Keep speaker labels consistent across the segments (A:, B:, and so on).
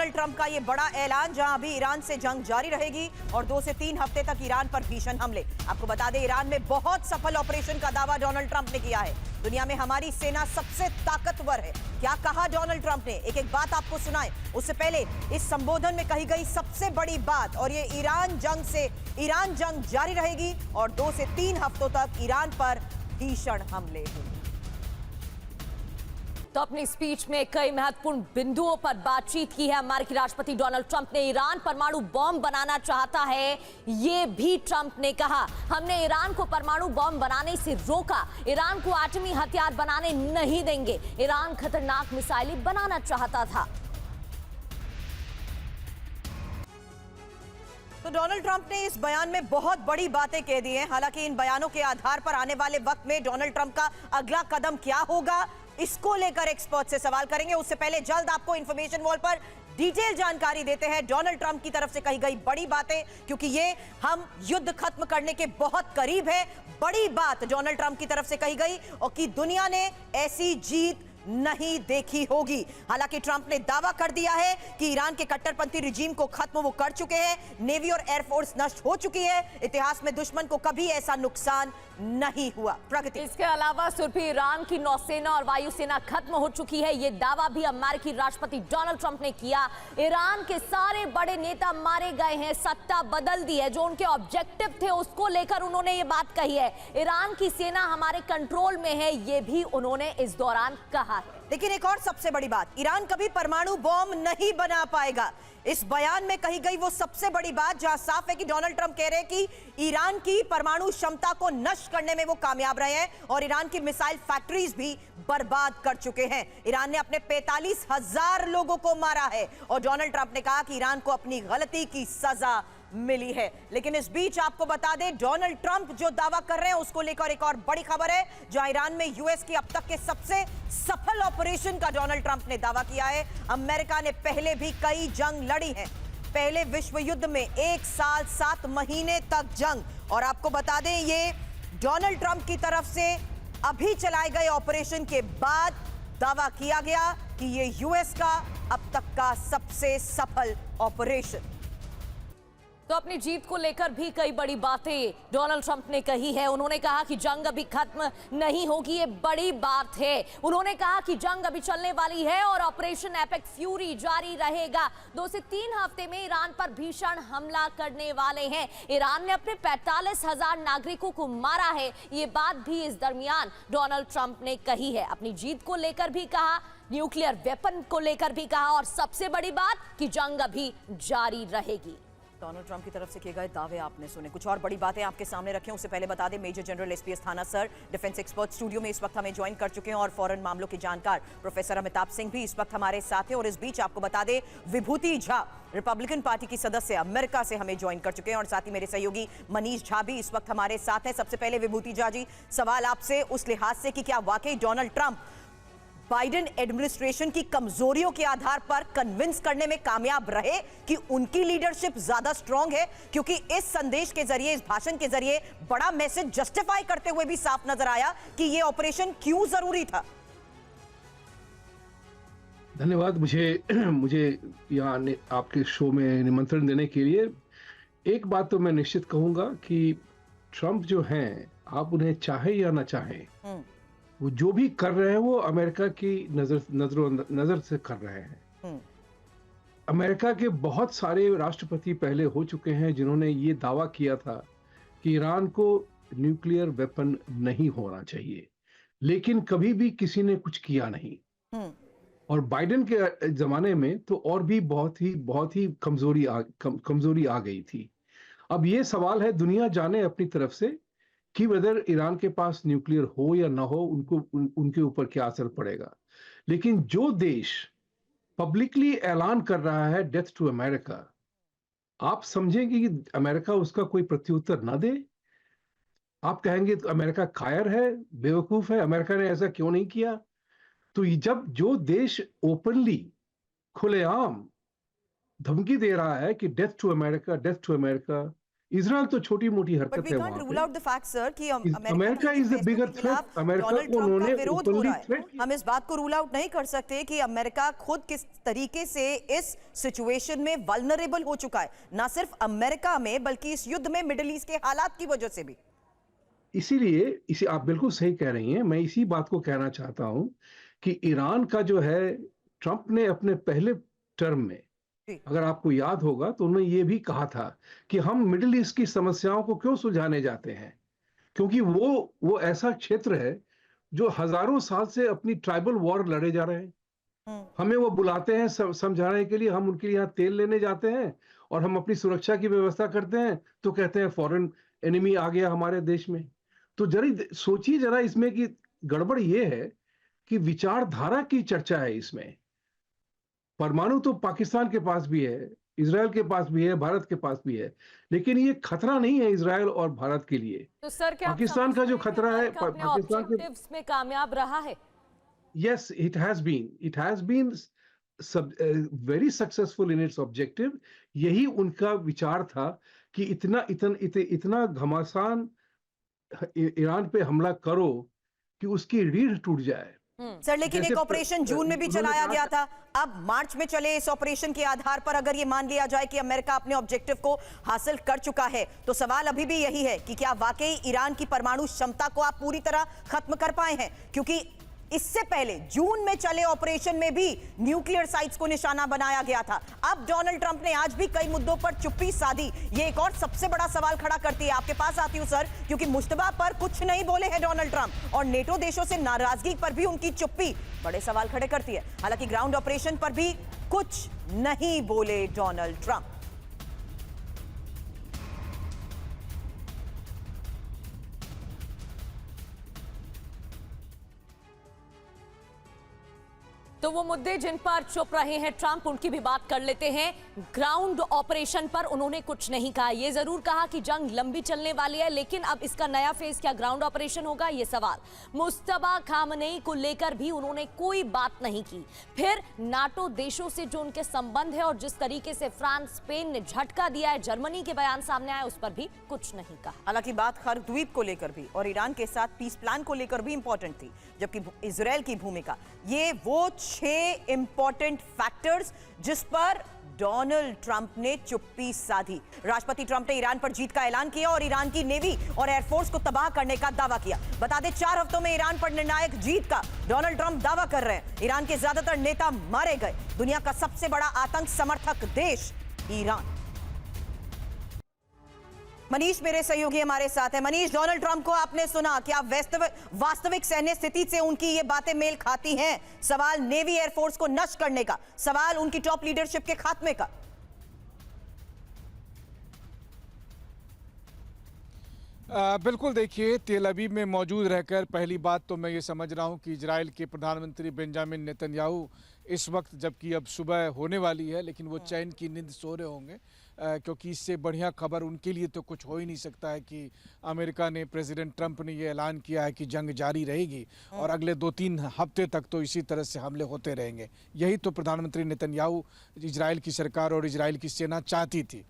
A: Donald Trump का ये बड़ा ऐलान, जहां अभी ईरान से जंग जारी रहेगी और 2 से 3 हफ्ते तक ईरान पर भीषण हमले। आपको बता दें, ईरान में बहुत सफल ऑपरेशन का दावा डोनाल्ड ट्रंप ने किया है। दुनिया में हमारी सेना सबसे ताकतवर है। क्या कहा डोनाल्ड ट्रंप ने, एक एक बात आपको सुनाएं। उससे पहले इस संबोधन में कही गई सबसे बड़ी बात, और ये ईरान जंग जारी रहेगी और 2 से 3 हफ्तों तक ईरान पर भीषण हमले होंगे।
B: तो अपनी स्पीच में कई महत्वपूर्ण बिंदुओं पर बातचीत की है। अमेरिकी राष्ट्रपति डोनाल्ड ट्रंप ने ईरान परमाणु बॉम्ब बनाना चाहता है, ये भी ट्रंप ने कहा। हमने ईरान को परमाणु बॉम्ब बनाने से रोका, ईरान को एटमी हथियार बनाने नहीं देंगे। ईरान खतरनाक मिसाइल बनाना चाहता था।
A: तो डोनाल्ड ट्रंप ने इस बयान में बहुत बड़ी बातें कह दी हैं। हालांकि इन बयानों के आधार पर आने वाले वक्त में डोनाल्ड ट्रंप का अगला कदम क्या होगा, इसको लेकर एक्सपर्ट से सवाल करेंगे। उससे पहले जल्द आपको इंफॉर्मेशन वॉल पर डिटेल जानकारी देते हैं डोनाल्ड ट्रंप की तरफ से कही गई बड़ी बातें, क्योंकि ये हम युद्ध खत्म करने के बहुत करीब है। बड़ी बात डोनाल्ड ट्रंप की तरफ से कही गई और कि दुनिया ने ऐसी जीत नहीं देखी होगी। हालांकि ट्रंप ने दावा कर दिया है कि ईरान के कट्टरपंथी रिजीम को खत्म वो कर चुके हैं, नेवी और एयरफोर्स नष्ट हो चुकी है, इतिहास में दुश्मन को कभी ऐसा नुकसान नहीं हुआ। प्रगति।
B: इसके अलावा सिर्फ ईरान की नौसेना और वायुसेना खत्म हो चुकी है, यह दावा भी अमेरिकी राष्ट्रपति डोनाल्ड ट्रंप ने किया। ईरान के सारे बड़े नेता मारे गए हैं, सत्ता बदल दी है, जो उनके ऑब्जेक्टिव थे उसको लेकर उन्होंने ये बात कही है। ईरान की सेना हमारे कंट्रोल में है, ये भी उन्होंने इस दौरान कहा।
A: लेकिन एक और सबसे बड़ी बात, ईरान कभी परमाणु बॉम्ब नहीं बना पाएगा। इस बयान में कही गई वो सबसे बड़ी बात, जहां साफ है कि डोनाल्ड ट्रंप कह रहे हैं कि ईरान की परमाणु क्षमता को नष्ट करने में वो कामयाब रहे हैं और ईरान की मिसाइल फैक्ट्रीज भी बर्बाद कर चुके हैं। ईरान ने अपने 45,000 लोगों को मारा है और डोनाल्ड ट्रंप ने कहा कि ईरान को अपनी गलती की सजा मिली है। लेकिन इस बीच आपको बता दें, डोनाल्ड ट्रंप जो दावा कर रहे हैं उसको लेकर एक और बड़ी खबर है, जहां ईरान में यूएस की अब तक के सबसे सफल ऑपरेशन का डोनाल्ड ट्रंप ने दावा किया है। अमेरिका ने पहले भी कई जंग लड़ी हैं, पहले विश्व युद्ध में 1 साल 7 महीने तक जंग, और आपको बता दें ये डोनाल्ड ट्रंप की तरफ से अभी चलाए गए ऑपरेशन के बाद दावा किया गया कि ये यूएस का अब तक का सबसे सफल ऑपरेशन।
B: तो अपनी जीत को लेकर भी कई बड़ी बातें डोनाल्ड ट्रंप ने कही है। उन्होंने कहा कि जंग अभी खत्म नहीं होगी, ये बड़ी बात है। उन्होंने कहा कि जंग अभी चलने वाली है और ऑपरेशन एपिक फ्यूरी जारी रहेगा। 2 से 3 हफ्ते में ईरान पर भीषण हमला करने वाले हैं। ईरान ने अपने 45,000 नागरिकों को मारा है, ये बात भी इस दरमियान डोनाल्ड ट्रंप ने कही है। अपनी जीत को लेकर भी कहा, न्यूक्लियर वेपन को लेकर भी कहा, और सबसे बड़ी बात कि जंग अभी जारी रहेगी।
A: डोनाल्ड ट्रंप की तरफ से किए गए दावे आपने सुने। कुछ और बड़ी बातें आपके सामने रखें उससे पहले बता दें, मेजर जनरल एसपीएस थाना सर, डिफेंस एक्सपर्ट स्टूडियो में इस वक्त हमें ज्वाइन कर चुके हैं और फॉरेन मामलों के जानकार प्रोफेसर अमिताभ सिंह भी इस वक्त हमारे साथ हैं। और इस बीच आपको बता दें, विभूति झा रिपब्लिकन पार्टी की सदस्य अमेरिका से हमें ज्वाइन कर चुके हैं और साथ ही मेरे सहयोगी मनीष झा भी इस वक्त हमारे साथ हैं। सबसे पहले विभूति झा जी, सवाल आपसे उस लिहाज से कि क्या वाकई डोनाल्ड ट्रंप बाइडेन एडमिनिस्ट्रेशन की कमजोरियों के आधार पर कन्विंस करने में कामयाब रहे कि उनकी लीडरशिप ज्यादा स्ट्रांग है? क्योंकि इस संदेश के जरिए, इस भाषण के जरिए बड़ा मैसेज जस्टिफाई करते हुए भी साफ नजर आया कि यह ऑपरेशन क्यों जरूरी था।
C: धन्यवाद मुझे यहाँ आपके शो में निमंत्रण देने के लिए। एक बात तो मैं निश्चित कहूंगा कि ट्रंप जो हैं, आप उन्हें चाहे या ना चाहे, वो जो भी कर रहे हैं वो अमेरिका की नजर से कर रहे हैं। अमेरिका के बहुत सारे राष्ट्रपति पहले हो चुके हैं जिन्होंने ये दावा किया था कि ईरान को न्यूक्लियर वेपन नहीं होना चाहिए, लेकिन कभी भी किसी ने कुछ किया नहीं। और बाइडेन के जमाने में तो और भी बहुत ही कमजोरी आ गई थी। अब ये सवाल है, दुनिया जाने अपनी तरफ से कि वेदर ईरान के पास न्यूक्लियर हो या ना हो, उनके ऊपर क्या असर पड़ेगा। लेकिन जो देश पब्लिकली ऐलान कर रहा है डेथ टू अमेरिका, आप समझेंगे कि अमेरिका उसका कोई प्रत्युत्तर ना दे? आप कहेंगे तो अमेरिका कायर है, बेवकूफ है, अमेरिका ने ऐसा क्यों नहीं किया? तो जब जो देश ओपनली खुलेआम धमकी दे रहा है कि डेथ टू अमेरिका, इजराइल तो छोटी मोटी
A: But
C: हरकत
A: we
C: है
A: can't
C: वहां
A: rule
C: पे।
A: out the fact, sir, कि
C: America is the bigger threat. America
A: Donald
C: को
A: ट्रंप का
C: उन्होंने
A: विरोध हो
C: ओपनली
A: रहा है।
C: थ्रेट किया।
A: हम इस बात को रूल आउट नहीं कर सकते कि अमेरिका खुद किस तरीके से इस सिचुएशन में वल्नरेबल हो चुका है, ना सिर्फ अमेरिका में बल्कि इस युद्ध में मिडिल ईस्ट के हालात की वजह से भी।
C: इसीलिए इसे आप बिल्कुल सही कह रही हैं। मैं इसी बात को कहना चाहता हूं कि ईरान का जो है, ट्रंप ने अपने पहले टर्म में,
A: जी।
C: अगर आपको याद होगा तो उन्होंने ये भी कहा था कि हम मिडिल ईस्ट की समस्याओं को क्यों सुलझाने जाते हैं, क्योंकि वो ऐसा क्षेत्र है जो हजारों साल से अपनी ट्राइबल वॉर लड़े जा रहे हैं। हमें वो बुलाते हैं समझाने के लिए, हम उनके लिए यहाँ तेल लेने जाते हैं और हम अपनी सुरक्षा की व्यवस्था करते हैं तो कहते हैं फॉरेन एनिमी आ गया हमारे देश में। तो जरा सोचिए जरा इसमें कि गड़बड़ ये है कि विचारधारा की चर्चा है इसमें। परमाणु तो पाकिस्तान के पास भी है, इजराइल के पास भी है, भारत के पास भी है, लेकिन ये खतरा नहीं है इजराइल और भारत के लिए।
B: तो सर क्या
C: पाकिस्तान का जो खतरा है,
B: पाकिस्तान के में कामयाब रहा है?
C: Yes, it has been. It has been very successful in its objective. यही उनका विचार था कि इतना घमासान ईरान पे हमला करो कि उसकी रीढ़ टूट जाए।
A: सर, लेकिन
C: जैसे
A: एक ऑपरेशन जून में भी
C: उन्होंने
A: चलाया
C: कहा
A: गया था, अब मार्च में चले इस ऑपरेशन के आधार पर अगर ये मान लिया जाए कि अमेरिका अपने ऑब्जेक्टिव को हासिल कर चुका है, तो सवाल अभी भी यही है कि क्या वाकई ईरान की परमाणु क्षमता को आप पूरी तरह खत्म कर पाए हैं? क्योंकि इससे पहले जून में चले ऑपरेशन में भी न्यूक्लियर साइट्स को निशाना बनाया गया था। अब डोनाल्ड ट्रंप ने आज भी कई मुद्दों पर चुप्पी साधी। ये एक और सबसे बड़ा सवाल खड़ा करती है। आपके पास आती हूं सर, क्योंकि मुश्तबा पर कुछ नहीं बोले हैं डोनाल्ड ट्रंप और नेटो देशों से नाराजगी पर भी उनकी चुप्पी बड़े सवाल खड़े करती है। हालांकि ग्राउंड ऑपरेशन पर भी कुछ नहीं बोले डोनाल्ड ट्रंप।
B: तो वो मुद्दे जिन पर चुप रहे हैं ट्रंप, उनकी भी बात कर लेते हैं। ग्राउंड ऑपरेशन पर उन्होंने कुछ नहीं कहा। ये जरूर कहा कि जंग लंबी चलने वाली है, लेकिन अब इसका नया फेज क्या ग्राउंड ऑपरेशन होगा, ये सवाल। मुस्तबा खामनेई को लेकर भी उन्होंने कोई बात नहीं की। फिर नाटो देशों से जो उनके संबंध है और जिस तरीके से फ्रांस स्पेन ने झटका दिया है, जर्मनी के बयान सामने आए, उस पर भी कुछ नहीं कहा।
A: हालांकि बात खर द्वीप को लेकर भी और ईरान के साथ पीस प्लान को लेकर भी इंपॉर्टेंट थी, जबकि इजराइल की भूमिका, ये वो 6 इंपॉर्टेंट फैक्टर्स जिस पर डोनाल्ड ट्रंप ने चुप्पी साधी। राष्ट्रपति ट्रंप ने ईरान पर जीत का ऐलान किया और ईरान की नेवी और एयरफोर्स को तबाह करने का दावा किया। बता दें, 4 हफ्तों में ईरान पर निर्णायक जीत का डोनाल्ड ट्रंप दावा कर रहे हैं। ईरान के ज्यादातर नेता मारे गए। दुनिया का सबसे बड़ा आतंक समर्थक देश ईरान। मनीष मेरे सहयोगी हमारे साथ है। मनीष, डोनाल्ड ट्रंप को आपने सुना, क्या वास्तविक सैन्य स्थिति से उनकी ये बातें मेल खाती हैं? सवाल नेवी एयरफोर्स को नष्ट करने का, सवाल उनकी टॉप लीडरशिप के खात्मे का।
D: बिल्कुल, देखिए, तेल अवीव में मौजूद रहकर पहली बात तो मैं ये समझ रहा हूँ कि इजराइल के प्रधानमंत्री बेंजामिन नेतन्याहू इस वक्त, जबकि अब सुबह होने वाली है, लेकिन वो चैन की नींद सो रहे होंगे, क्योंकि इससे बढ़िया खबर उनके लिए तो कुछ हो ही नहीं सकता है कि अमेरिका ने, प्रेसिडेंट ट्रंप ने ये ऐलान किया है कि जंग जारी रहेगी और अगले 2-3 हफ्ते तक तो इसी तरह से हमले होते रहेंगे। यही तो प्रधानमंत्री नेतन्याहू, इजराइल की सरकार और इजराइल की सेना चाहती थी।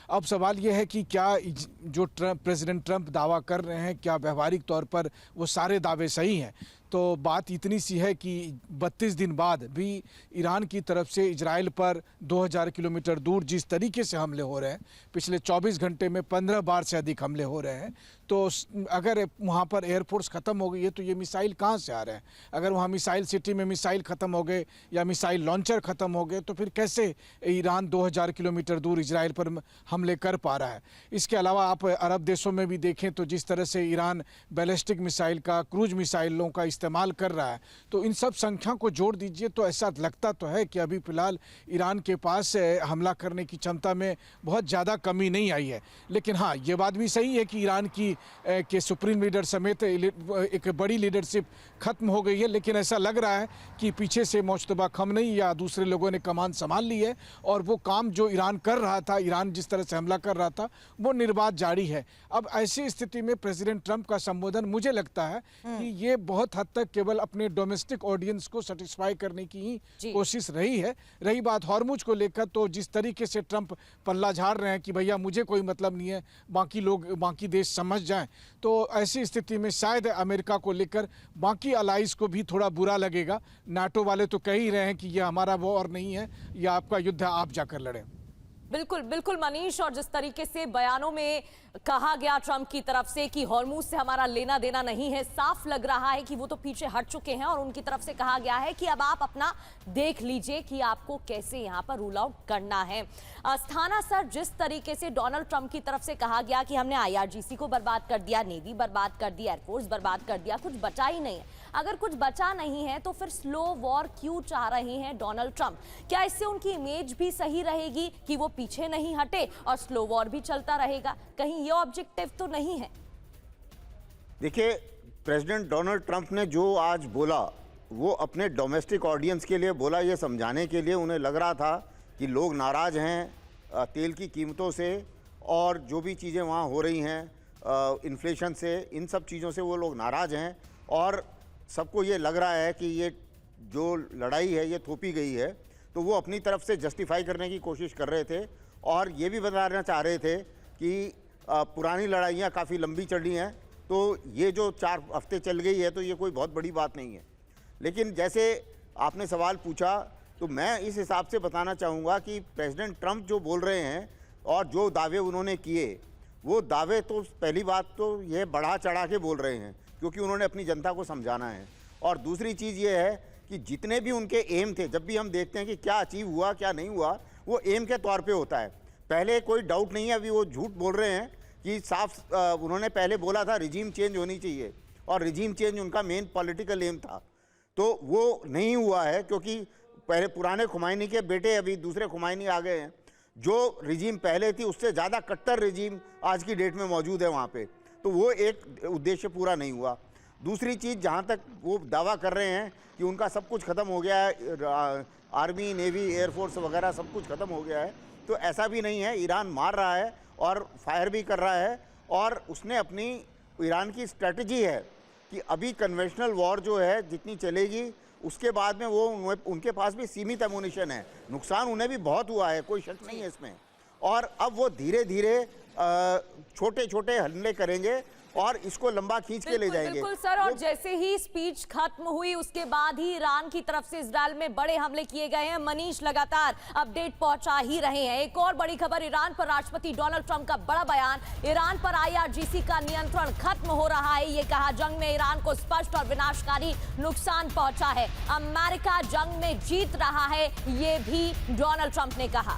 D: अब सवाल यह है कि क्या जो प्रेसिडेंट ट्रंप दावा कर रहे हैं, क्या व्यावहारिक तौर पर वो सारे दावे सही हैं? तो बात इतनी सी है कि 32 दिन बाद भी ईरान की तरफ से इजराइल पर 2000 किलोमीटर दूर जिस तरीके से हमले हो रहे हैं, पिछले 24 घंटे में 15 बार से अधिक हमले हो रहे हैं, तो अगर वहाँ पर एयरफोर्स ख़त्म हो गई है तो ये मिसाइल कहाँ से आ रहे हैं? अगर वहाँ मिसाइल सिटी में मिसाइल ख़त्म हो गए या मिसाइल लॉन्चर ख़त्म हो गए तो फिर कैसे ईरान 2000 किलोमीटर दूर इजराइल पर हमले कर पा रहा है? इसके अलावा आप अरब देशों में भी देखें तो जिस तरह से ईरान बैलिस्टिक मिसाइल का, क्रूज मिसाइलों का इस्तेमाल कर रहा है, तो इन सब संख्या को जोड़ दीजिए तो ऐसा लगता तो है कि अभी फ़िलहाल ईरान के पास हमला करने की क्षमता में बहुत ज़्यादा कमी नहीं आई है। लेकिन हाँ, ये बात भी सही है कि ईरान की के सुप्रीम लीडर समेत एक बड़ी लीडरशिप खत्म हो गई है, लेकिन ऐसा लग रहा है कि पीछे से मुश्तबा खमनेई या दूसरे लोगों ने कमान संभाल ली है और वो काम जो ईरान कर रहा था, ईरान जिस तरह से हमला कर रहा था, वो निर्बाध जारी है। अब ऐसी स्थिति में प्रेसिडेंट ट्रंप का संबोधन मुझे लगता है कि ये बहुत हद तक केवल अपने डोमेस्टिक ऑडियंस को सेटिस्फाई करने की ही कोशिश रही है। रही बात हॉर्मुज को लेकर, तो जिस तरीके से ट्रंप पल्ला झाड़ रहे हैं कि भैया मुझे कोई मतलब नहीं है, बाकी लोग, बाकी देश समझ जाएं, तो ऐसी स्थिति में शायद अमेरिका को लेकर बाकी अलाइज को भी थोड़ा बुरा लगेगा। नाटो वाले तो कह ही रहे हैं कि यह हमारा वॉर नहीं है, यह आपका युद्ध है, आप जाकर लड़ें।
B: बिल्कुल बिल्कुल मनीष, और जिस तरीके से बयानों में कहा गया ट्रंप की तरफ से कि हॉर्मुज से हमारा लेना देना नहीं है, साफ लग रहा है कि वो तो पीछे हट चुके हैं और उनकी तरफ से कहा गया है कि अब आप अपना देख लीजिए कि आपको कैसे यहां पर रूल आउट करना है। अस्थाना सर, जिस तरीके से डोनाल्ड ट्रंप की तरफ से कहा गया कि हमने IRGC को बर्बाद कर दिया, नेवी बर्बाद कर दी, एयरफोर्स बर्बाद कर दिया, कुछ बचा ही नहीं है। अगर कुछ बचा नहीं है तो फिर स्लो वॉर क्यों चाह रहे हैं डोनाल्ड ट्रंप? क्या इससे उनकी इमेज भी सही रहेगी कि वो पीछे नहीं हटे और स्लो वॉर भी चलता रहेगा? कहीं ये ऑब्जेक्टिव तो नहीं है?
E: देखिए, प्रेसिडेंट डोनाल्ड ट्रंप ने जो आज बोला वो अपने डोमेस्टिक ऑडियंस के लिए बोला, ये समझाने के लिए उन्हें लग रहा था कि लोग नाराज़ हैं तेल की कीमतों से और जो भी चीज़ें वहाँ हो रही हैं इन्फ्लेशन से, इन सब चीज़ों से वो लोग नाराज़ हैं और सबको ये लग रहा है कि ये जो लड़ाई है ये थोपी गई है, तो वो अपनी तरफ से जस्टिफाई करने की कोशिश कर रहे थे और ये भी बताना चाह रहे थे कि पुरानी लड़ाइयाँ काफ़ी लंबी चली हैं, तो ये जो 4 हफ्ते चल गई है तो ये कोई बहुत बड़ी बात नहीं है। लेकिन जैसे आपने सवाल पूछा, तो मैं इस हिसाब से बताना चाहूँगा कि प्रेसिडेंट ट्रंप जो बोल रहे हैं और जो दावे उन्होंने किए, वो दावे तो पहली बात तो ये बढ़ा चढ़ा के बोल रहे हैं क्योंकि उन्होंने अपनी जनता को समझाना है। और दूसरी चीज़ ये है कि जितने भी उनके एम थे, जब भी हम देखते हैं कि क्या अचीव हुआ क्या नहीं हुआ, वो एम के तौर पे होता है। पहले कोई डाउट नहीं है, अभी वो झूठ बोल रहे हैं कि साफ उन्होंने पहले बोला था रिजीम चेंज होनी चाहिए और रिजीम चेंज उनका मेन पॉलिटिकल एम था, तो वो नहीं हुआ है क्योंकि पहले पुराने खुमैनी के बेटे अभी दूसरे खुमैनी आ गए हैं। जो रिजीम पहले थी उससे ज़्यादा कट्टर रिजीम आज की डेट में मौजूद है वहाँ पे, तो वो एक उद्देश्य पूरा नहीं हुआ। दूसरी चीज़, जहाँ तक वो दावा कर रहे हैं कि उनका सब कुछ ख़त्म हो गया है, आर्मी, नेवी, एयरफोर्स वगैरह सब कुछ ख़त्म हो गया है, तो ऐसा भी नहीं है। ईरान मार रहा है और फायर भी कर रहा है और उसने अपनी, ईरान की स्ट्रेटजी है कि अभी कन्वेंशनल वॉर जो है जितनी चलेगी उसके बाद में वो उनके पास भी सीमित एमुनिशन है, नुकसान उन्हें भी बहुत हुआ है, कोई शक नहीं है इसमें। और अब वो धीरे धीरे छोटे छोटे हमले करेंगे और इसको लंबा खींच के ले जाएंगे।
B: बिल्कुल सर, और जैसे ही स्पीच खत्म हुई उसके बाद ही ईरान की तरफ से इजराइल में बड़े हमले किए गए हैं। मनीष लगातार अपडेट पहुंचा ही रहे हैं। एक और बड़ी खबर, ईरान पर राष्ट्रपति डोनाल्ड ट्रंप का बड़ा बयान, ईरान पर IRGC का नियंत्रण खत्म हो रहा है। ये कहा, जंग में ईरान को स्पष्ट और विनाशकारी नुकसान पहुंचा है, अमेरिका जंग में जीत रहा है, ये भी डोनाल्ड ट्रंप ने कहा।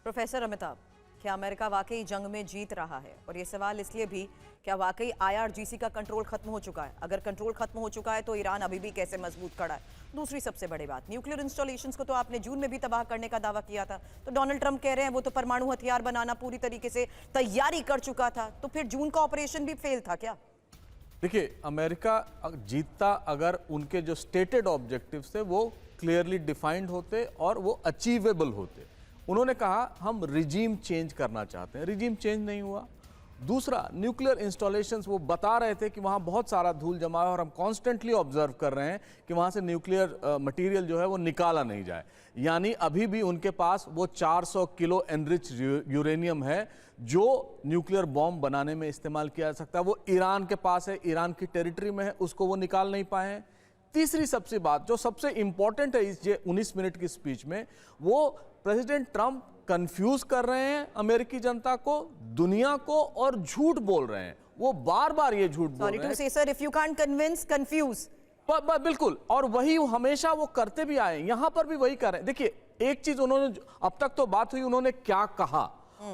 A: प्रोफेसर अमिताभ, क्या अमेरिका वाकई जंग में जीत रहा है? और ये सवाल इसलिए भी, क्या वाकई IRGC का कंट्रोल खत्म हो चुका है? अगर कंट्रोल खत्म हो चुका है तो ईरान अभी भी कैसे मजबूत खड़ा है? दूसरी सबसे बड़ी बात, न्यूक्लियर इंस्टॉलेशंस को तो आपने जून में भी तबाह करने का दावा किया था, तो डोनाल्ड ट्रंप कह रहे हैं वो तो परमाणु हथियार बनाना पूरी तरीके से तैयारी कर चुका था, तो फिर जून का ऑपरेशन भी फेल था क्या?
F: देखिए, अमेरिका जीतता अगर उनके जो स्टेटेड ऑब्जेक्टिव्स थे वो क्लियरली डिफाइंड होते और वो अचीवेबल होते। उन्होंने कहा हम रिजीम चेंज करना चाहते हैं, रिजीम चेंज नहीं हुआ। दूसरा, न्यूक्लियर इंस्टॉलेशंस, वो बता रहे थे कि वहाँ बहुत सारा धूल जमा है और हम कॉन्स्टेंटली ऑब्जर्व कर रहे हैं कि वहाँ से न्यूक्लियर मटेरियल जो है वो निकाला नहीं जाए। यानी अभी भी उनके पास वो 400 किलो एनरिच यूरेनियम है जो न्यूक्लियर बॉम्ब बनाने में इस्तेमाल किया जा सकता है। वो ईरान के पास है, ईरान की टेरिटरी में है, उसको वो निकाल नहीं पाए हैं। तीसरी सबसे बात जो सबसे इंपॉर्टेंट है इस 19 मिनट की स्पीच में, वो प्रेसिडेंट ट्रंप कंफ्यूज कर रहे हैं अमेरिकी जनता को, दुनिया को, और झूठ बोल रहे हैं। वो बार बार ये झूठ बोल रहे हैं।
A: Sorry to say, sir, if you can't convince, confuse.
F: बिल्कुल, और वही हमेशा वो करते भी आए, यहां पर भी वही कर रहे हैं। देखिए, एक चीज उन्होंने, अब तक तो बात हुई उन्होंने क्या कहा,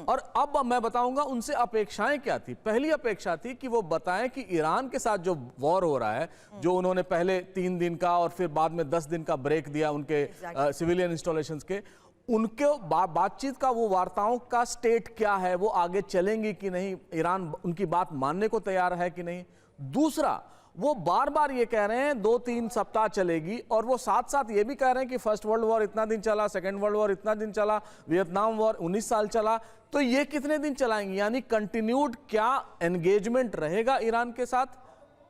F: और अब मैं बताऊंगा उनसे अपेक्षाएं क्या थी। पहली अपेक्षा थी कि वो बताएं कि ईरान के साथ जो वॉर हो रहा है, जो उन्होंने पहले 3 दिन का और फिर बाद में 10 दिन का ब्रेक दिया उनके सिविलियन इंस्टॉलेशंस के, उनके बातचीत का, वो वार्ताओं का स्टेट क्या है, वो आगे चलेंगी कि नहीं, ईरान उनकी बात मानने को तैयार है कि नहीं। दूसरा, वो बार बार ये कह रहे हैं 2-3 सप्ताह चलेगी, और वो साथ साथ ये भी कह रहे हैं कि फर्स्ट वर्ल्ड वॉर इतना दिन चला, सेकेंड वर्ल्ड वॉर इतना दिन चला, वियतनाम वॉर 19 साल चला, तो ये कितने दिन चलाएंगे, यानी कंटिन्यूड क्या एंगेजमेंट रहेगा ईरान के साथ।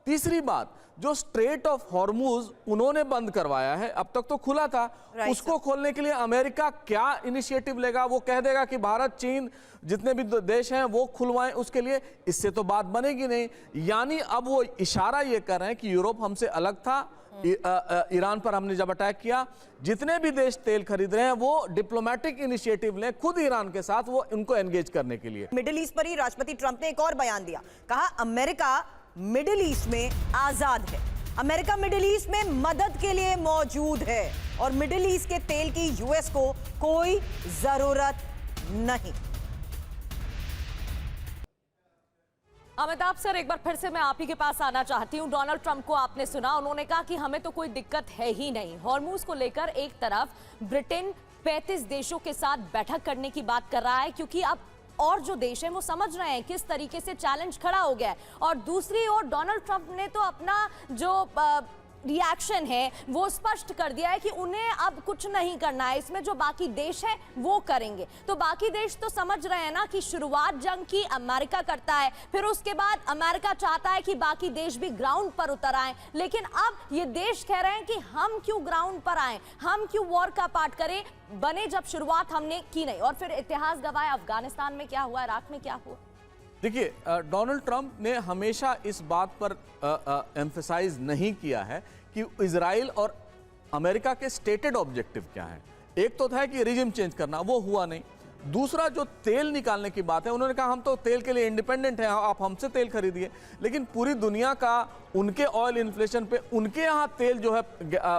F: तीसरी बात, जो स्ट्रेट ऑफ हॉर्मुज उन्होंने बंद करवाया है, अब तक तो खुला था, उसको खोलने के लिए अमेरिका क्या इनिशिएटिव लेगा। वो कह देगा कि भारत, चीन, जितने भी देश हैं वो खुलवाएं उसके लिए, इससे तो बात बनेगी नहीं। यानी अब वो इशारा ये कर रहे हैं कि यूरोप हमसे अलग था, ईरान पर हमने जब अटैक किया, जितने भी देश तेल खरीद रहे हैं वो डिप्लोमेटिक इनिशिएटिव लें खुद ईरान के साथ, वो इनको एंगेज करने के लिए।
A: मिडिल ईस्ट पर ही राष्ट्रपति ट्रंप ने एक और बयान दिया, कहा अमेरिका मिडिल ईस्ट में आजाद है, अमेरिका मिडिल ईस्ट में मदद के लिए मौजूद है और मिडिल ईस्ट के तेल की यूएस को कोई जरूरत नहीं।
B: अमिताभ सर, एक बार फिर से मैं आप ही के पास आना चाहती हूं। डोनाल्ड ट्रंप को आपने सुना, उन्होंने कहा कि हमें तो कोई दिक्कत है ही नहीं। हॉर्मूज को लेकर एक तरफ ब्रिटेन 35 देशों के साथ बैठक करने की बात कर रहा है, क्योंकि अब और जो देश हैं वो समझ रहे हैं किस तरीके से चैलेंज खड़ा हो गया है, और दूसरी ओर डोनाल्ड ट्रंप ने तो अपना जो रिएक्शन है वो स्पष्ट कर दिया है कि उन्हें अब कुछ नहीं करना है, इसमें जो बाकी देश हैं वो करेंगे। तो बाकी देश तो समझ रहे हैं ना कि शुरुआत जंग की अमेरिका करता है, फिर उसके बाद अमेरिका चाहता है कि बाकी देश भी ग्राउंड पर उतर आए, लेकिन अब ये देश कह रहे हैं कि हम क्यों ग्राउंड पर आए, हम क्यों वॉर का पार्ट करें, बने जब शुरुआत हमने की नहीं। और फिर इतिहास गवाह, अफगानिस्तान में क्या हुआ, इराक में क्या हुआ।
F: देखिए, डोनाल्ड ट्रंप ने हमेशा इस बात पर एम्फसाइज नहीं किया है कि इजराइल और अमेरिका के स्टेटेड ऑब्जेक्टिव क्या है। एक तो था कि रिजिम चेंज करना, वो हुआ नहीं। दूसरा, जो तेल निकालने की बात है, उन्होंने कहा हम तो तेल के लिए इंडिपेंडेंट हैं, आप हमसे तेल खरीदिए। लेकिन पूरी दुनिया का उनके ऑयल इन्फ्लेशन पे, उनके यहाँ तेल जो है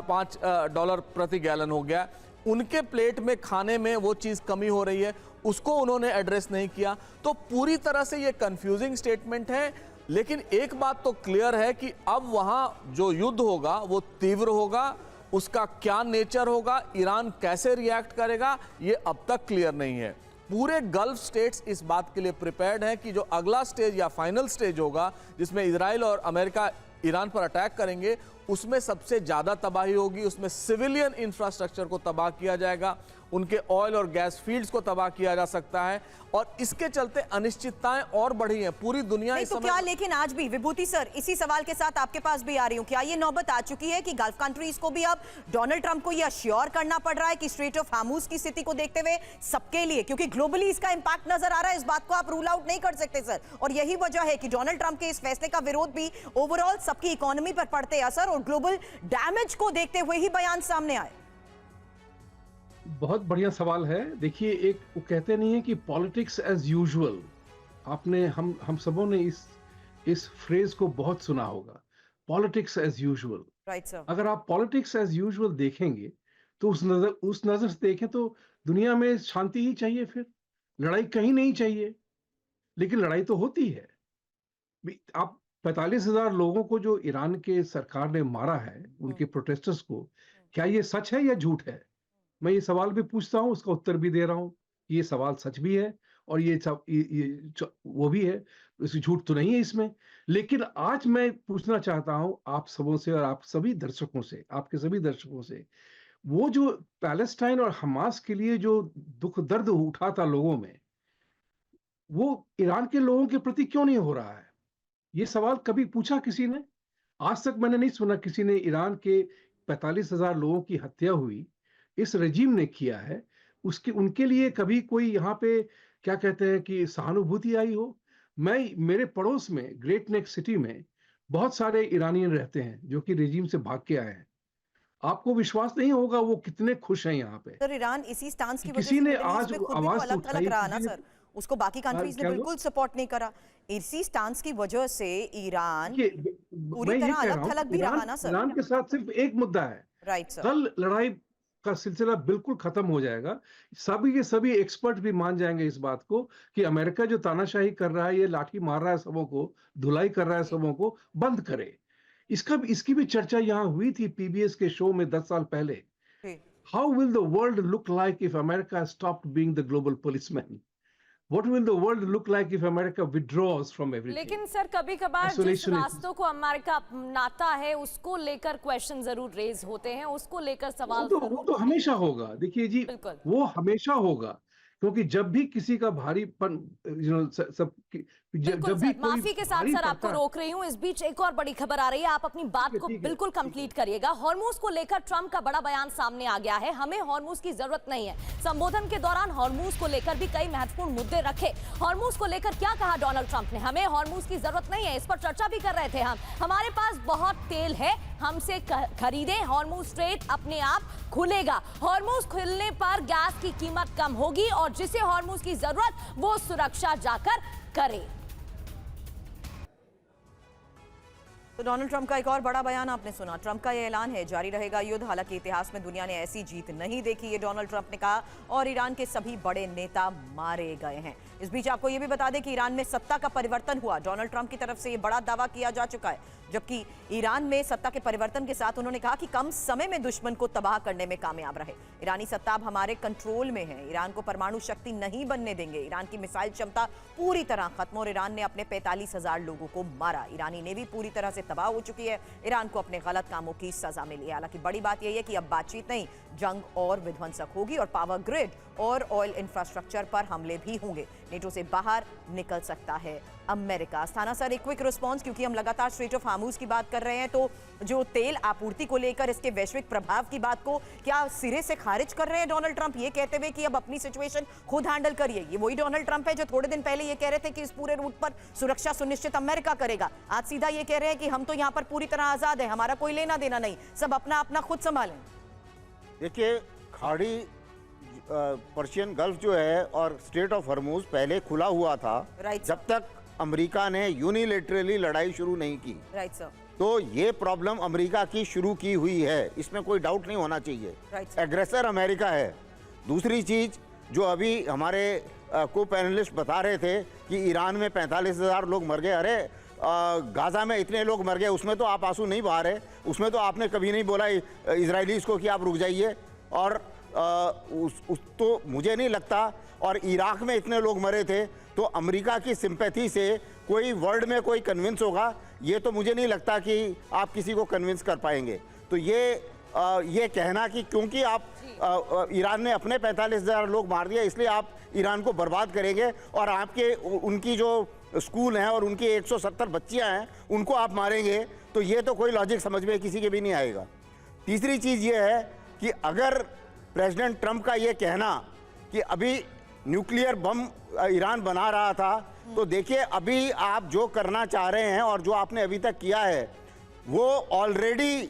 F: $5 प्रति गैलन हो गया, उनके प्लेट में खाने में वो चीज़ कमी हो रही है, उसको उन्होंने एड्रेस नहीं किया। तो पूरी तरह से ये कंफ्यूजिंग स्टेटमेंट है। लेकिन एक बात तो क्लियर है कि अब वहाँ जो युद्ध होगा वो तीव्र होगा, उसका क्या नेचर होगा, ईरान कैसे रिएक्ट करेगा, ये अब तक क्लियर नहीं है। पूरे गल्फ स्टेट्स इस बात के लिए प्रिपेयर्ड हैं कि जो अगला स्टेज या फाइनल स्टेज होगा जिसमें इजराइल और अमेरिका ईरान पर अटैक करेंगे, उसमें सबसे ज़्यादा तबाही होगी, उसमें सिविलियन इंफ्रास्ट्रक्चर को तबाह किया जाएगा, उनके ऑयल और गैस फील्ड्स को तबाह किया जा सकता है, और इसके चलते अनिश्चितताएं और बढ़ी हैं पूरी दुनिया इस
A: तो
F: समय।
A: क्या, लेकिन आज भी विभूति सर, इसी सवाल के साथ आपके पास भी आ रही हूं, क्या ये नौबत आ चुकी है कि गल्फ कंट्रीज को भी अब डोनाल्ड ट्रंप को ये अश्योर करना पड़ रहा है कि स्ट्रेट ऑफ हार्मूज की स्थिति को देखते हुए सबके लिए, क्योंकि ग्लोबली इसका इंपैक्ट नजर आ रहा है, इस बात को आप रूल आउट नहीं कर सकते सर, और यही वजह है कि डोनाल्ड ट्रंप के इस फैसले का विरोध भी ओवरऑल सबकी इकोनॉमी पर पड़ते असर और ग्लोबल डैमेज को देखते हुए ही बयान सामने आए।
C: बहुत बढ़िया सवाल है। देखिए, एक वो कहते नहीं है कि पॉलिटिक्स एज यूजुअल, आपने हम सबों ने इस फ्रेज को बहुत सुना होगा, politics as usual.
A: Right sir.
C: अगर आप पॉलिटिक्स एज यूजुअल देखेंगे तो उस नजर से देखें तो दुनिया में शांति ही चाहिए, फिर लड़ाई कहीं नहीं चाहिए, लेकिन लड़ाई तो होती है। आप 45,000 लोगों को जो ईरान के सरकार ने मारा है, उनके प्रोटेस्टर्स को, क्या ये सच है या झूठ है? मैं ये सवाल भी पूछता हूं, उसका उत्तर भी दे रहा हूं। ये सवाल सच भी है और ये वो भी है, इसमें झूठ तो नहीं है इसमें। लेकिन आज मैं पूछना चाहता हूं आप सबों से और आप सभी दर्शकों से, आपके सभी दर्शकों से, वो जो पैलेस्टाइन और हमास के लिए जो दुख दर्द उठा था लोगों में, वो ईरान के लोगों के प्रति क्यों नहीं हो रहा है? ये सवाल कभी पूछा किसी ने? आज तक मैंने नहीं सुना किसी ने। ईरान के 45,000 लोगों की हत्या हुई, इस रजीम ने किया है, उसके उनके लिए कभी कोई यहाँ पे क्या कहते हैं कि सहानुभूति आई हो? मेरे पड़ोस में ग्रेट नेक सिटी में बहुत सारे ईरानियन रहते हैं जो कि रजीम से भाग के आए हैं। आपको विश्वास नहीं होगा वो कितने खुश हैं यहाँ पे।
A: सर, ईरान इसी स्टांस की वजह
C: किसी
A: से
C: ने
A: मिडिल ईस्ट
C: आज
A: में खुद भी
C: आवाज
A: अलग
C: उठाई,
A: थलग रहा ना
C: किसी ने-
A: सर, उसको बाकी कंट्रीज ने
C: क्या
A: बिल्कुल सपोर्ट नहीं करा। इसी स्टांस की वजह से ईरान
C: ये
A: पूरी
C: मैं ये
A: तरह
C: कह रहा
A: अलग
C: हूं,
A: थलग भी रहा ना सर।
C: ईरान के साथ सिर्फ एक मुद्दा है,
A: राइट सर।
C: कल लड़ाई का सिलसिला बिल्कुल खत्म हो जाएगा। सभी के सभी एक्सपर्ट भी मान जाएंगे इस बात को कि अमेरिका जो तानाशाही कर रहा है, ये लाठी मार रहा है सबों को, धुलाई कर रहा है सबों को, बंद करे। इसकी भी चर्चा यहाँ हुई थी पीबीएस के शो में 10 साल पहले। how will the world look like if America stopped being the global policeman? What will the world look like if America withdraws from everything?
B: लेकिन सर कभी कभार जिस
C: Isolationism.
B: रास्तों को अमेरिका अपनाता है उसको लेकर क्वेश्चन जरूर रेज होते हैं, उसको लेकर सवाल
C: वो तो हमेशा होगा। देखिए जी,
B: बिल्कुल।
C: वो हमेशा होगा, क्योंकि जब भी किसी का भारीपन सब
B: बिल्कुल
C: जब भी
B: सर, माफी के साथ
C: भारी
B: सर आपको
C: पड़ता है-
B: रोक रही हूँ। इस बीच एक और बड़ी खबर आ रही है, आप अपनी बात को
C: ठीक है,
B: बिल्कुल कंप्लीट करिएगा। हॉर्मूज को लेकर ट्रंप का बड़ा बयान सामने आ गया है, हमें हॉर्मूज की जरूरत नहीं है। संबोधन के दौरान हॉर्मूज को लेकर भी कई महत्वपूर्ण मुद्दे रखे। हॉर्मूज को लेकर क्या कहा डोनाल्ड ट्रंप ने? हमें हॉर्मूज की जरूरत नहीं है, इस पर चर्चा भी कर रहे थे हम। हमारे पास बहुत तेल है, हमसे खरीदें, हॉर्मूज स्ट्रेट अपने आप खुलेगा। हॉर्मूज खुलने पर गैस की कीमत कम होगी और जिसे हॉर्मूज की जरूरत वो सुरक्षा जाकर करे।
A: तो डोनाल्ड ट्रंप का एक और बड़ा बयान आपने सुना। ट्रंप का यह ऐलान है, जारी रहेगा युद्ध। हालांकि इतिहास में दुनिया ने ऐसी जीत नहीं देखी, ये डोनाल्ड ट्रंप ने कहा। और ईरान के सभी बड़े नेता मारे गए हैं। इस बीच आपको यह भी बता दें कि ईरान में सत्ता का परिवर्तन हुआ। डोनाल्ड ट्रंप की तरफ से यह बड़ा दावा किया जा चुका है, जबकि ईरान में सत्ता के परिवर्तन के साथ उन्होंने कहा कि कम समय में दुश्मन को तबाह करने में कामयाब रहे। ईरानी सत्ता अब हमारे कंट्रोल में है, ईरान को परमाणु शक्ति नहीं बनने देंगे। ईरान की मिसाइल क्षमता पूरी तरह खत्म और ईरान ने अपने 45,000 लोगों को मारा। ईरानी नेवी पूरी तरह से तबाह हो चुकी है। ईरान को अपने गलत कामों की सजा मिली है। हालांकि बड़ी बात यह है कि अब बातचीत नहीं, जंग और विध्वंसक होगी और पावर ग्रिड और ऑयल इंफ्रास्ट्रक्चर पर हमले भी होंगे। नेटो से बाहर निकल सकता है अमेरिका। स्थाना सर, एक क्विक रिस्पांस, क्योंकि हम लगातार स्ट्रेट ऑफ हार्मूज की बात कर रहे हैं, तो जो तेल आपूर्ति को लेकर इसके वैश्विक प्रभाव की बात को क्या सिरे से खारिज कर रहे हैं डोनाल्ड ट्रंप, ये कहते हुए कि अब अपनी सिचुएशन खुद हैंडल करिए? ये वही डोनाल्ड ट्रंप है जो थोड़े दिन पहले ये कह रहे थे कि इस पूरे रूट पर सुरक्षा सुनिश्चित अमेरिका करेगा। आज सीधा ये कह रहे हैं कि हम तो यहाँ पर पूरी तरह आजाद है, हमारा कोई लेना देना नहीं, सब अपना अपना खुद संभालें।
E: देखिए, खाड़ी पर्शियन गल्फ जो है और स्ट्रेट ऑफ हॉर्मूज पहले खुला हुआ था,
A: राइट
E: जब तक अमेरिका ने यूनिलेटरली लड़ाई शुरू नहीं की।
A: Right sir.
E: तो ये प्रॉब्लम अमेरिका की शुरू की हुई है, इसमें कोई डाउट नहीं होना चाहिए।
A: राइट।
E: एग्रेसर अमेरिका है। दूसरी चीज जो अभी हमारे को पैनलिस्ट बता रहे थे कि ईरान में 45,000 लोग मर गए। अरे गाजा में इतने लोग मर गए, उसमें तो आप आंसू नहीं बहा रहे, उसमें तो आपने कभी नहीं बोला इजरायलीज को कि आप रुक जाइए। और तो मुझे नहीं लगता, और इराक में इतने लोग मरे थे, तो अमेरिका की सिंपैथी से कोई वर्ल्ड में कोई कन्विंस होगा, ये तो मुझे नहीं लगता कि आप किसी को कन्विंस कर पाएंगे। तो ये कहना कि क्योंकि आप ईरान ने अपने 45,000 लोग मार दिया इसलिए आप ईरान को बर्बाद करेंगे और आपके उनकी जो स्कूल हैं और उनकी 170 बच्चियां हैं उनको आप मारेंगे, तो ये तो कोई लॉजिक समझ में किसी के भी नहीं आएगा। तीसरी चीज़ ये है कि अगर प्रेसिडेंट ट्रंप का ये कहना कि अभी न्यूक्लियर बम ईरान बना रहा था, तो देखिए अभी आप जो करना चाह रहे हैं और जो आपने अभी तक किया है वो ऑलरेडी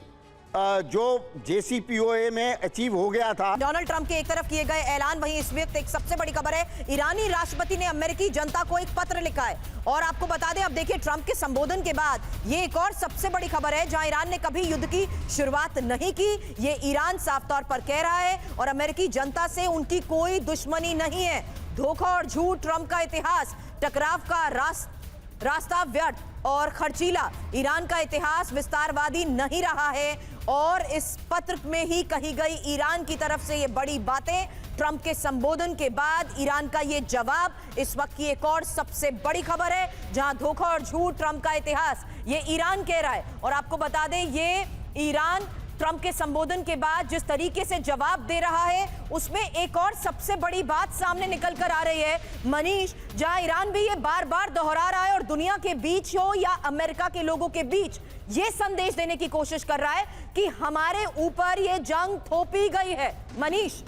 E: जो JCPOA में अचीव हो गया था।
A: डोनाल्ड ट्रंप के एक तरफ किए गए ऐलान, वहीं इस वक्त एक सबसे बड़ी खबर है, ईरानी राष्ट्रपति ने अमेरिकी जनता को एक पत्र लिखा है। और आपको बता दें, अब देखिए ट्रंप के संबोधन के बाद ये एक और सबसे बड़ी खबर है, जहां ईरान ने कभी युद्ध की शुरुआत नहीं की, ये ईरान साफ तौर पर कह रहा है, और अमेरिकी जनता से उनकी कोई दुश्मनी नहीं है। धोखा और झूठ ट्रंप का इतिहास, टकराव का रास्ता व्यर्थ और खर्चीला। ईरान का इतिहास विस्तारवादी नहीं रहा है, और इस पत्र में ही कही गई ईरान की तरफ से ये बड़ी बातें, ट्रंप के संबोधन के बाद ईरान का ये जवाब, इस वक्त की एक और सबसे बड़ी खबर है, जहां धोखा और झूठ ट्रंप का इतिहास, ये ईरान कह रहा है। और आपको बता दें, ये ईरान ट्रंप के संबोधन के बाद जिस तरीके से जवाब दे रहा है, उसमें एक और सबसे बड़ी बात सामने निकल कर आ रही है मनीष, जहां ईरान भी ये बार बार दोहरा रहा है और दुनिया के बीच हो या अमेरिका के लोगों के बीच ये संदेश देने की कोशिश कर रहा है कि हमारे ऊपर ये जंग थोपी गई है। मनीष,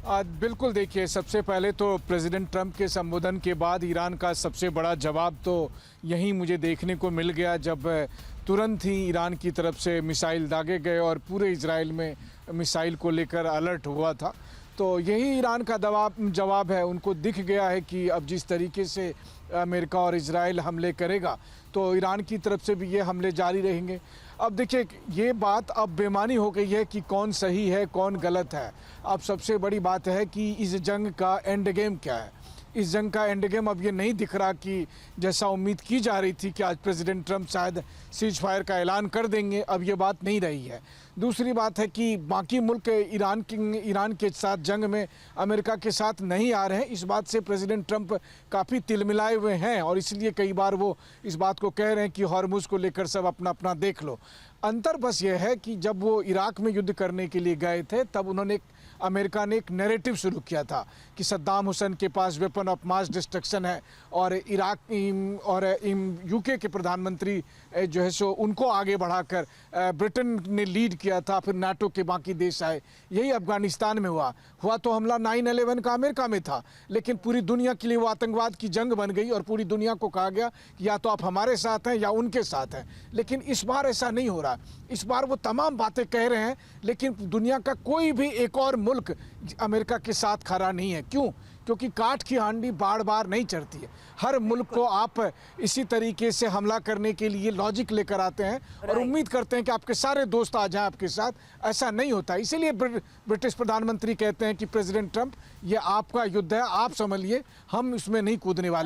D: बिल्कुल, देखिए सबसे पहले तो प्रेसिडेंट ट्रंप के संबोधन के बाद ईरान का सबसे बड़ा जवाब तो यहीं मुझे देखने को मिल गया, जब तुरंत ही ईरान की तरफ से मिसाइल दागे गए और पूरे इजराइल में मिसाइल को लेकर अलर्ट हुआ था। तो यही ईरान का जवाब है। उनको दिख गया है कि अब जिस तरीके से अमेरिका और इजराइल हमले करेगा, तो ईरान की तरफ से भी ये हमले जारी रहेंगे। अब देखिए, ये बात अब बेमानी हो गई है कि कौन सही है कौन गलत है। अब सबसे बड़ी बात है कि इस जंग का एंड गेम क्या है। इस जंग का एंड गेम अब ये नहीं दिख रहा कि जैसा उम्मीद की जा रही थी कि आज प्रेसिडेंट ट्रंप शायद सीज फायर का ऐलान कर देंगे, अब ये बात नहीं रही है। दूसरी बात है कि बाकी मुल्क ईरान के साथ जंग में अमेरिका के साथ नहीं आ रहे हैं। इस बात से प्रेसिडेंट ट्रंप काफ़ी तिलमिलाए हुए हैं और इसलिए कई बार वो इस बात को कह रहे हैं कि हॉर्मुज को लेकर सब अपना अपना देख लो। अंतर बस ये है कि जब वो इराक में युद्ध करने के लिए गए थे तब उन्होंने अमेरिका ने एक नैरेटिव शुरू किया था कि सद्दाम हुसैन के पास वेपन ऑफ मास डिस्ट्रक्शन है और यूके के प्रधानमंत्री जो है सो उनको आगे बढ़ाकर ब्रिटेन ने लीड किया था, फिर नाटो के बाकी देश आए। यही अफगानिस्तान में हुआ तो हमला 9/11 का अमेरिका में था, लेकिन पूरी दुनिया के लिए वो आतंकवाद की जंग बन गई और पूरी दुनिया को कहा गया कि या तो आप हमारे साथ हैं या उनके साथ हैं। लेकिन इस बार ऐसा नहीं हो रहा। इस बार वो तमाम बातें कह रहे हैं लेकिन दुनिया का कोई भी एक और मुल्क अमेरिका के साथ खड़ा नहीं है। क्यों? क्योंकि काठ की हांडी बार बार नहीं चढ़ती है। हर मुल्क को आप इसी तरीके से हमला करने के लिए लॉजिक लेकर आते हैं और उम्मीद करते हैं कि आपके सारे दोस्त आ जाएं आपके साथ। ऐसा नहीं होता। इसीलिए ब्रिटिश प्रधानमंत्री कहते हैं कि प्रेसिडेंट ट्रंप ये आपका युद्ध है, आप समझिए, हम इसमें नहीं कूदने वाले।